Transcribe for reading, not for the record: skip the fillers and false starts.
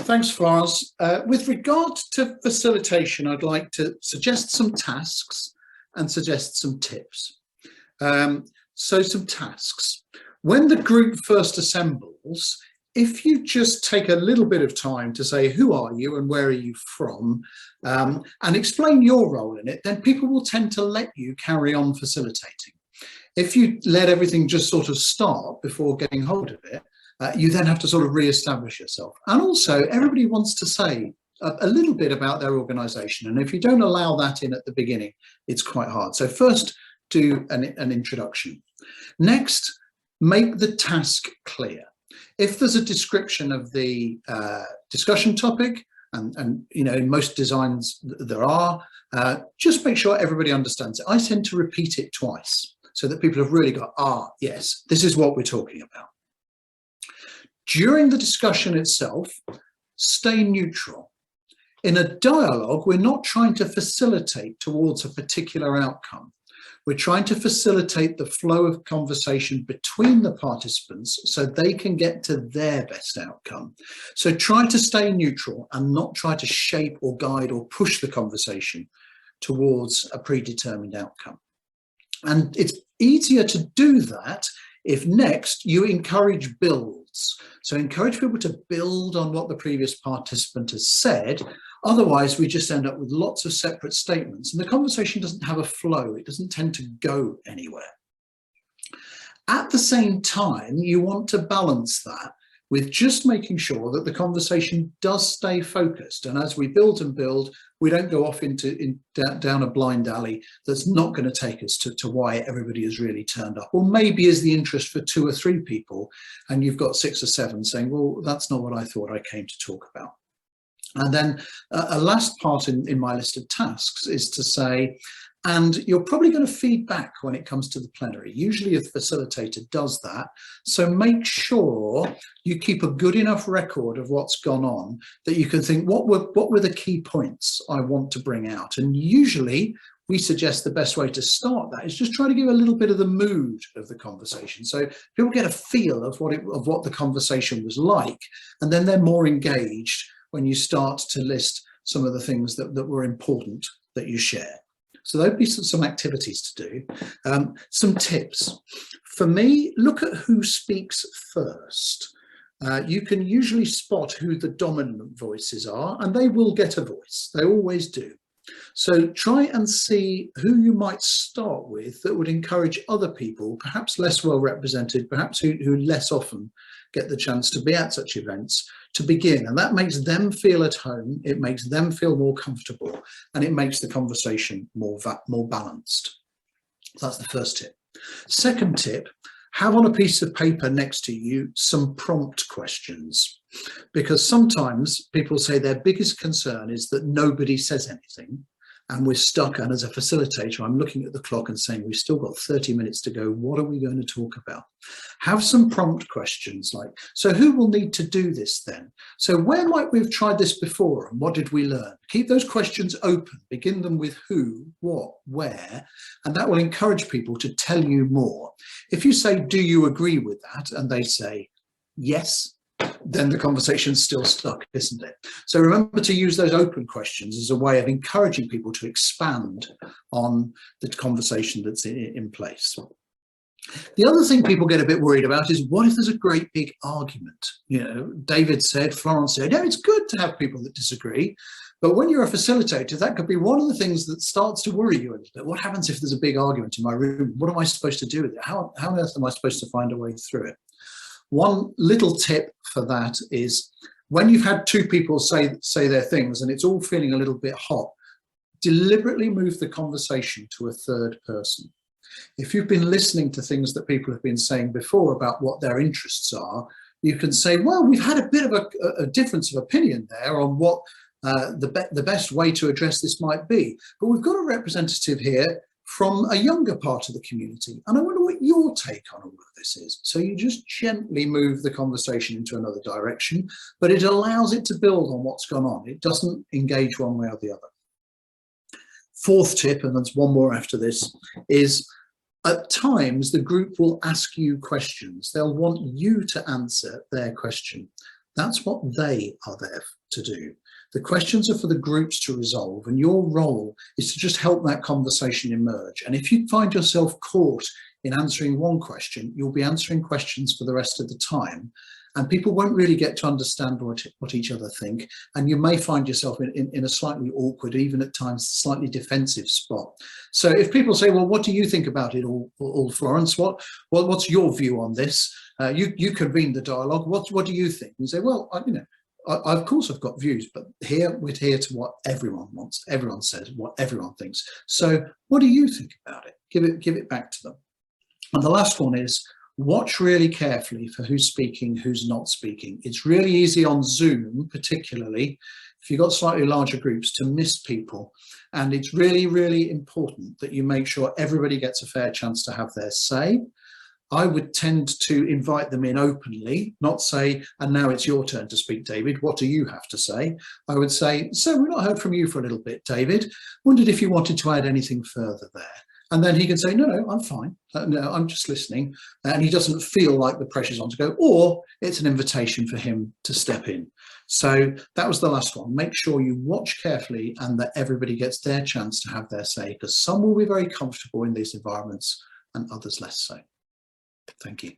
Thanks, Florence. With regard to facilitation, I'd like to suggest some tasks and suggest some tips. So some tasks. When the group first assembles, if you just take a little bit of time to say, who are you and where are you from, and explain your role in it, then people will tend to let you carry on facilitating. If you let everything just sort of start before getting hold of it, you then have to sort of re-establish yourself. And also, everybody wants to say a little bit about their organisation. And if you don't allow that in at the beginning, it's quite hard. So first, do an introduction. Next, make the task clear. If there's a description of the discussion topic, and you know, in most designs there are, just make sure everybody understands it. I tend to repeat it twice so that people have really got, yes, this is what we're talking about. During the discussion itself, stay neutral. In a dialogue, we're not trying to facilitate towards a particular outcome. We're trying to facilitate the flow of conversation between the participants so they can get to their best outcome. So try to stay neutral and not try to shape or guide or push the conversation towards a predetermined outcome. And it's easier to do that if next you encourage builds. So encourage people to build on what the previous participant has said. Otherwise, we just end up with lots of separate statements and the conversation doesn't have a flow. It doesn't tend to go anywhere. At the same time, you want to balance that with just making sure that the conversation does stay focused. And as we build and build, we don't go off down a blind alley that's not going to take us to why everybody has really turned up. Or maybe is the interest for 2 or 3 people, and you've got 6 or 7 saying, well, that's not what I thought I came to talk about. And then a last part in my list of tasks is to say, and you're probably going to feed back when it comes to the plenary. Usually a facilitator does that. So make sure you keep a good enough record of what's gone on that you can think, what were the key points I want to bring out? And usually we suggest the best way to start that is just try to give a little bit of the mood of the conversation. So people get a feel of what the conversation was like, and then they're more engaged when you start to list some of the things that were important that you share. So there'd be some activities to do. Some tips. For me, look at who speaks first. You can usually spot who the dominant voices are, and they will get a voice. They always do. So try and see who you might start with that would encourage other people, perhaps less well represented, perhaps who less often get the chance to be at such events, to begin. And that makes them feel at home, it makes them feel more comfortable, and it makes the conversation more balanced. So that's the first tip. Second tip, have on a piece of paper next to you some prompt questions, because sometimes people say their biggest concern is that nobody says anything and we're stuck. And as a facilitator, I'm looking at the clock and saying, we've still got 30 minutes to go. What are we going to talk about? Have some prompt questions like, so who will need to do this then? So where might we have tried this before and what did we learn? Keep those questions open, begin them with who, what, where, and that will encourage people to tell you more. If you say, do you agree with that? And they say, yes, then the conversation's still stuck, isn't it? So remember to use those open questions as a way of encouraging people to expand on the conversation that's in place. The other thing people get a bit worried about is, what if there's a great big argument? You know, David said, Florence said, yeah, it's good to have people that disagree, but when you're a facilitator, that could be one of the things that starts to worry you a little bit. What happens if there's a big argument in my room? What am I supposed to do with it? How on earth am I supposed to find a way through it? One little tip for that is, when you've had 2 people say their things and it's all feeling a little bit hot, deliberately move the conversation to a third person. If you've been listening to things that people have been saying before about what their interests are, you can say, well, we've had a bit of a difference of opinion there on what the best way to address this might be. But we've got a representative here from a younger part of the community, and I wonder what your take on all of this is. So you just gently move the conversation into another direction, but it allows it to build on what's gone on. It doesn't engage one way or the other. Fourth tip, and there's one more after this, is at times the group will ask you questions. They'll want you to answer their question. That's what they are there to do. The questions are for the groups to resolve, and your role is to just help that conversation emerge. And if you find yourself caught in answering one question, you'll be answering questions for the rest of the time, and people won't really get to understand what each other think, and you may find yourself in a slightly awkward, even at times slightly defensive spot. So if people say, well, what do you think about it all, Florence? What's your view on this? You convene the dialogue. What do you think? And you say, well, of course I've got views, but we're here to what everyone wants. Everyone says what everyone thinks. So what do you think about it? Give it back to them. And the last one is, watch really carefully for who's speaking, who's not speaking. It's really easy on Zoom, particularly if you've got slightly larger groups, to miss people. And it's really, really important that you make sure everybody gets a fair chance to have their say. I would tend to invite them in openly, not say, and now it's your turn to speak, David. What do you have to say? I would say, so we've not heard from you for a little bit, David. Wondered if you wanted to add anything further there. And then he can say, no, I'm fine. No, I'm just listening. And he doesn't feel like the pressure's on to go, or it's an invitation for him to step in. So that was the last one. Make sure you watch carefully and that everybody gets their chance to have their say, because some will be very comfortable in these environments and others less so. Thank you.